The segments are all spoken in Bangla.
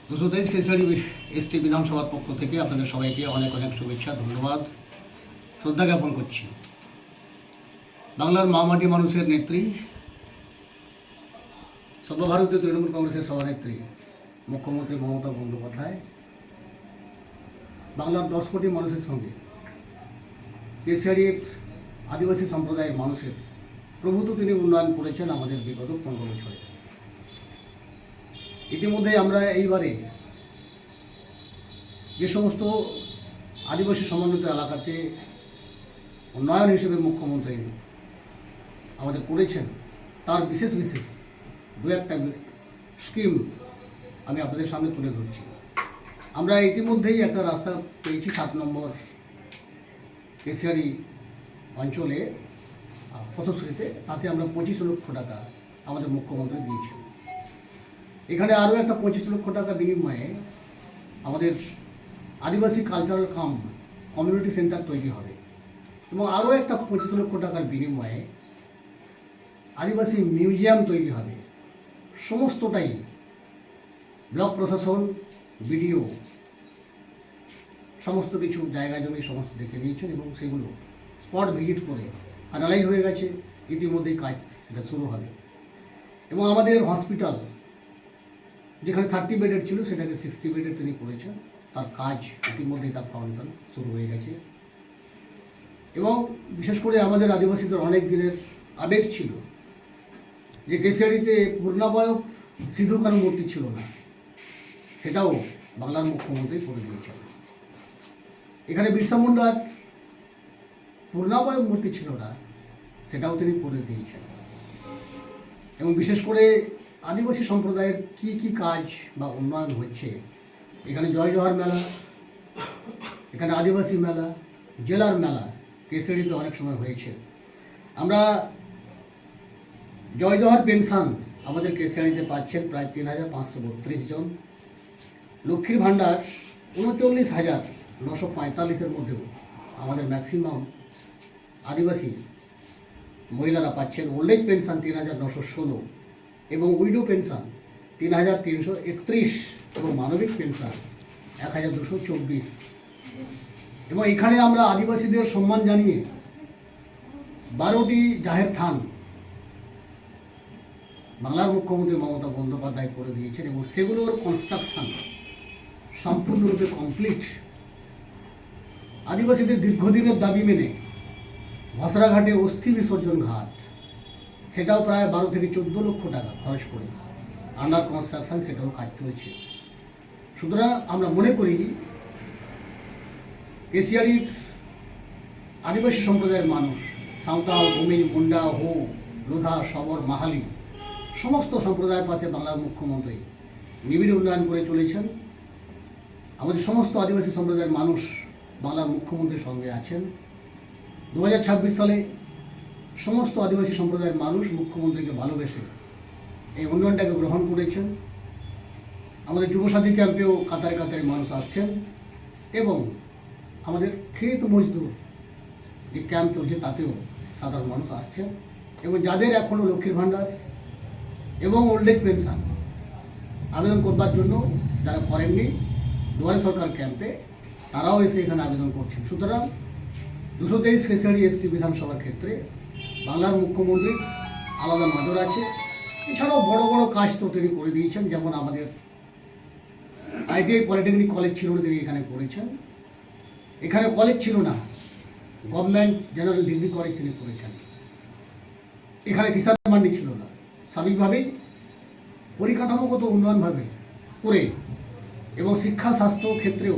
223 কেশারি এসটি বিধানসভার পক্ষ থেকে আপনাদের সবাইকে অনেক অনেক শুভেচ্ছা, ধন্যবাদ, শ্রদ্ধা জ্ঞাপন করছি। বাংলার মামাটি মানুষের নেত্রী, সর্বভারতীয় তৃণমূল কংগ্রেসের সভানেত্রী মুখ্যমন্ত্রী মমতা বন্দ্যোপাধ্যায় বাংলার 10 কোটি মানুষের সঙ্গে কেশিয়ারির আদিবাসী সম্প্রদায়ের মানুষের প্রভূত তিনি উন্নয়ন করেছেন আমাদের বিগত 15 বছরে। ইতিমধ্যে আমরা এইবারে যে সমস্ত আদিবাসী সমন্বিত এলাকাতে উন্নয়ন হিসেবে মুখ্যমন্ত্রী আমাদের করেছেন, তার বিশেষ দু একটা স্কিম আমি আপনাদের সামনে তুলে ধরছি। আমরা ইতিমধ্যেই একটা রাস্তা পেয়েছি 7 নম্বর কেশিয়ারি অঞ্চলে পথশ্রীতে, তাতে আমরা 25 লক্ষ টাকা আমাদের মুখ্যমন্ত্রী দিয়েছেন। এখানে আরও একটা 25 লক্ষ টাকা বিনিময়ে আমাদের আদিবাসী কালচারাল কমিউনিটি সেন্টার তৈরি হবে এবং আরও একটা 25 লক্ষ টাকার বিনিময়ে আদিবাসী মিউজিয়াম তৈরি হবে। সমস্তটাই ব্লক প্রশাসন, বিডিও সমস্ত কিছু জায়গা জমি সমস্ত দেখে নিয়েছেন এবং সেগুলো স্পট ভিজিট করে ফাইনালাইজ হয়ে গেছে। ইতিমধ্যেই কাজ সেটা শুরু হবে এবং আমাদের হসপিটাল যেখানে 30 বেডের ছিল সেটাকে 60 বেডের তিনি করেছেন। তার কাজ ইতিমধ্যেই তার ফাউন্ডেশন শুরু হয়ে গেছে এবং বিশেষ করে আমাদের আদিবাসীদের অনেক দিনের আবেগ ছিল যে কেশিয়ারিতে পূর্ণাবয়ব সিধু কানু মূর্তি ছিল না, সেটাও বাংলার মুখ্যমন্ত্রী করে দিয়েছেন। এখানে বিরসা মুন্ডার পূর্ণাবয়ব মূর্তি ছিল না, সেটাও তিনি করে দিয়েছেন। এবং বিশেষ করে আদিবাসী সম্প্রদায়ের কি কাজ বা উন্নয়ন হচ্ছে, এখানে জয় জওহার মেলা, এখানে আদিবাসী মেলা, জেলার মেলা কেশিয়ারিতে অনেক সময় হয়েছে। আমরা জয় জওহার পেনশন আমাদের কেশিয়ারিতে পাচ্ছেন প্রায় 3532 জন। লক্ষ্মীর ভাণ্ডার 39,945-এর মধ্যেও আমাদের ম্যাক্সিমাম আদিবাসী মহিলারা পাচ্ছেন। ওল্ড এজ পেনশন 3,916 এবং উইডো পেনশন 3,331 এবং মানবিক পেনশন 1,224। এবং এখানে আমরা আদিবাসীদের সম্মান জানিয়ে 12টি জাহের থান বাংলার মুখ্যমন্ত্রী মমতা বন্দ্যোপাধ্যায় করে দিয়েছেন এবং সেগুলোর কনস্ট্রাকশন সম্পূর্ণরূপে কমপ্লিট। আদিবাসীদের দীর্ঘদিনের দাবি মেনে ভসরাঘাটে অস্থি বিসর্জন ঘাট, সেটাও প্রায় 12 থেকে 14 লক্ষ টাকা খরচ করে আন্ডার কনস্ট্রাকশন, সেটাও কাজ চলছে। সুতরাং আমরা মনে করি কেশিয়ারির আদিবাসী সম্প্রদায়ের মানুষ, সাঁওতাল, ভূমি, মুন্ডা, হো, লোধা, সবর, মাহালি সমস্ত সম্প্রদায়ের পাশে বাংলার মুখ্যমন্ত্রী নিবিড় উন্নয়ন করে চলেছেন। আমাদের সমস্ত আদিবাসী সম্প্রদায়ের মানুষ বাংলার মুখ্যমন্ত্রীর সঙ্গে আছেন। 2026 সালে সমস্ত আদিবাসী সম্প্রদায়ের মানুষ মুখ্যমন্ত্রীকে ভালোবেসে এই উন্নয়নটাকে গ্রহণ করেছেন। আমাদের যুবসাথী ক্যাম্পেও কাতারে কাতারে মানুষ আসছেন এবং আমাদের ক্ষেত মজদুর যে ক্যাম্প চলছে তাতেও সাধারণ মানুষ আসছেন এবং যাদের এখনও লক্ষ্মীর ভাণ্ডার এবং ওল্ড এজ পেনশন আবেদন করবার জন্য যারা করেননি দুয়ারে সরকার ক্যাম্পে, তারাও এসে এখানে আবেদন করছেন। সুতরাং 223 কেশিয়ারি এসটি বিধানসভার ক্ষেত্রে বাংলার মুখ্যমন্ত্রীর আলাদা নজর আছে। এছাড়াও বড় বড় কাজ তো তিনি করে দিয়েছেন, যেমন আমাদের ITI পলিটেকনিক কলেজ ছিল না, তিনি এখানে করেছেন। এখানে কলেজ ছিল না, গভর্নমেন্ট জেনারেল ডিগ্রি কলেজ তিনি করেছেন। এখানে কিষাণ মান্ডি ছিল না, স্বাভাবিকভাবেই পরিকাঠামোগত উন্নয়নভাবে করে এবং শিক্ষা স্বাস্থ্য ক্ষেত্রেও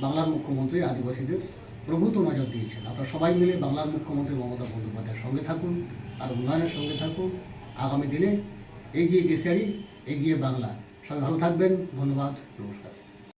বাংলার মুখ্যমন্ত্রী আদিবাসীদের প্রভূত নজর দিয়েছেন। আপনারা সবাই মিলে বাংলার মুখ্যমন্ত্রী মমতা বন্দ্যোপাধ্যায়ের সঙ্গে থাকুন আর উন্নয়নের সঙ্গে থাকুন। আগামী দিনে এগিয়ে কেশিয়ারি, এগিয়ে বাংলা। সবাই ভালো থাকবেন। ধন্যবাদ, নমস্কার।